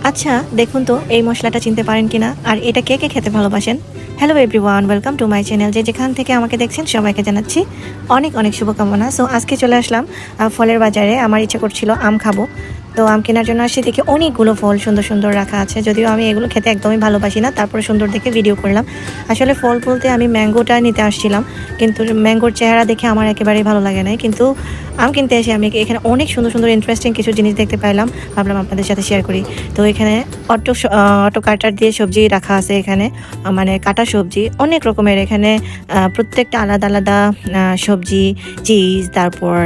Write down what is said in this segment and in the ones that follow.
আচ্ছা দেখুন তো এই মশলাটা চিনতে পারেন কিনা, আর এটা কে কে খেতে ভালোবাসেন। Hello everyone, welcome to my channel. যেখান থেকে আমাকে দেখছেন সবাইকে জানাচ্ছি অনেক অনেক শুভকামনা। সো আজকে চলে আসলাম ফলের বাজারে। আমার ইচ্ছে করছিল আম খাবো, তো আম কেনার জন্য আসি, দেখি অনেকগুলো ফল সুন্দর সুন্দর রাখা আছে। যদিও আমি এগুলো খেতে একদমই ভালোবাসি না, তারপরে সুন্দর দেখে ভিডিও করলাম। আসলে ফল বলতে আমি ম্যাঙ্গোটা নিতে আসছিলাম, কিন্তু ম্যাঙ্গোর চেহারা দেখে আমার একেবারেই ভালো লাগে নাই। কিন্তু আম কিনতে এসে আমি এখানে অনেক সুন্দর সুন্দর ইন্টারেস্টিং কিছু জিনিস দেখতে পাইলাম, ভাবলাম আপনাদের সাথে শেয়ার করি। তো এখানে অটো কাটার দিয়ে সবজি রাখা আছে। এখানে মানে কাটা সবজি অনেক রকমের। এখানে প্রত্যেকটা আলাদা আলাদা সবজি, চিজ, তারপর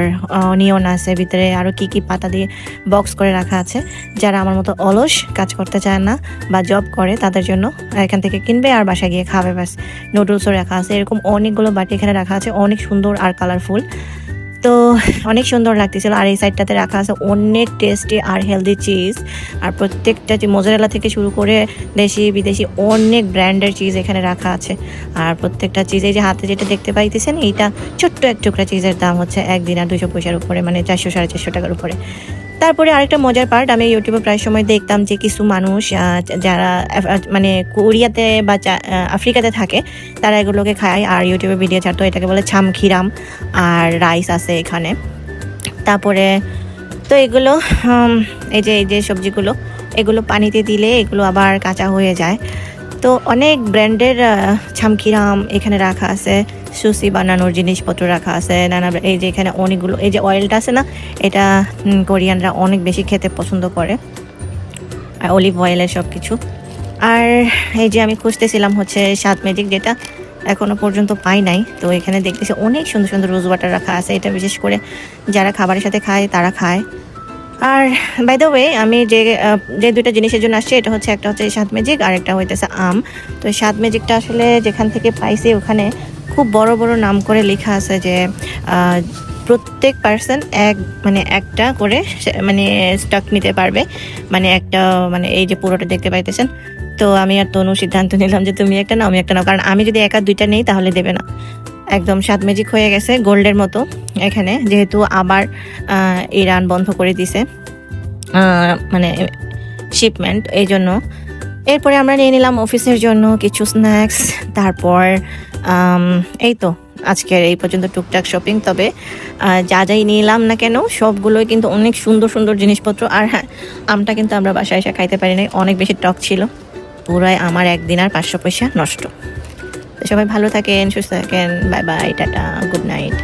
অনিয়ন আছে ভিতরে, আরও কি কি পাতা দিয়ে বক্স করে রাখা আছে। যারা আমার মতো অলস, কাজ করতে চায় না বা জব করে, তাদের জন্য এখান থেকে কিনবে আর বাসায় গিয়ে খাবে ব্যাস। নুডলসও রাখা আছে, এরকম অনেকগুলো বাটি এখানে রাখা আছে, অনেক সুন্দর আর কালারফুল। তো অনেক সুন্দর লাগতেছিল। আর এই সাইডটাতে রাখা আছে অনেক টেস্টি আর হেলদি চিজ। আর প্রত্যেকটা যে মোজারেলা থেকে শুরু করে দেশি বিদেশি অনেক ব্র্যান্ডের চিজ এখানে রাখা আছে। আর প্রত্যেকটা চিজ, এই যে হাতে যেটা দেখতে পাইতেছেন, এইটা ছোট্ট এক টুকরা চিজের দাম হচ্ছে একদিন আর 200 পয়সার উপরে, মানে 400-450 টাকার উপরে। তারপরে আরেকটা মজার পার্ট, আমি ইউটিউবে প্রায় সময় দেখতাম যে কিছু মানুষ যারা মানে কোরিয়াতে বা আফ্রিকাতে থাকে, তারা এগুলোকে খায় আর ইউটিউবে ভিডিও ছাড়তো। এটাকে বলে ছামখিরাম, আর রাইস আছে এখানে। তারপরে তো এগুলো এই যে সবজিগুলো, এগুলো পানিতে দিলে এগুলো আবার কাঁচা হয়ে যায়। তো অনেক ব্র্যান্ডের ছামখিরাম এখানে রাখা আছে। সুশি বানানোর জিনিসপত্র রাখা আছে নানা। এই যে এখানে অনেকগুলো, এই যে অয়েলটা আছে না, এটা কোরিয়ানরা অনেক বেশি খেতে পছন্দ করে, আর অলিভ অয়েলের সব কিছু। আর এই যে আমি খুঁজতেছিলাম হচ্ছে স্বাদ ম্যাজিক, যেটা এখনো পর্যন্ত পাই নাই। তো এখানে দেখতেছি অনেক সুন্দর সুন্দর রোজ ওয়াটার রাখা আছে। এটা বিশেষ করে যারা খাবারের সাথে খায় তারা খায়। আর বাই দ্য ওয়ে, আমি যে দুইটা জিনিসের জন্য আসছি, এটা হচ্ছে একটা হচ্ছে স্বাদ ম্যাজিক আর একটা হইতেছে আম। তো স্বাদ ম্যাজিকটা আসলে যেখান থেকে পাইছি ওখানে খুব বড় বড় নাম করে লেখা আছে যে প্রত্যেক পার্সন একটা করে মানে স্টক নিতে পারবে, মানে একটা, মানে এই যে পুরোটা দেখতে পাইতেছেন। তো আমি আর তনু সিদ্ধান্ত নিলাম যে তুমি একটা নাও, আমি একটা নাও, কারণ আমি যদি একা দুইটা নেই তাহলে দেবে না। একদম স্বাদ ম্যাজিক হয়ে গেছে গোল্ডের মতো এখানে, যেহেতু আবার ইরান বন্ধ করে দিছে মানে শিপমেন্ট, এই জন্য। এরপরে আমরা নিয়ে নিলাম অফিসের জন্য কিছু স্ন্যাক্স। তারপর এই তো আজকের এই পর্যন্ত টুকটাক শপিং। তবে যা যাই নিলাম না কেন, সবগুলোই কিন্তু অনেক সুন্দর সুন্দর জিনিসপত্র। আর হ্যাঁ, আমটা কিন্তু আমরা বাসায় এসে খাইতে পারি নাই, অনেক বেশি টক ছিল। পুরাই আমার একদিন আর 500 পয়সা নষ্ট। সবাই ভালো থাকেন, সুস্থ থাকেন, bye bye, tata, good night.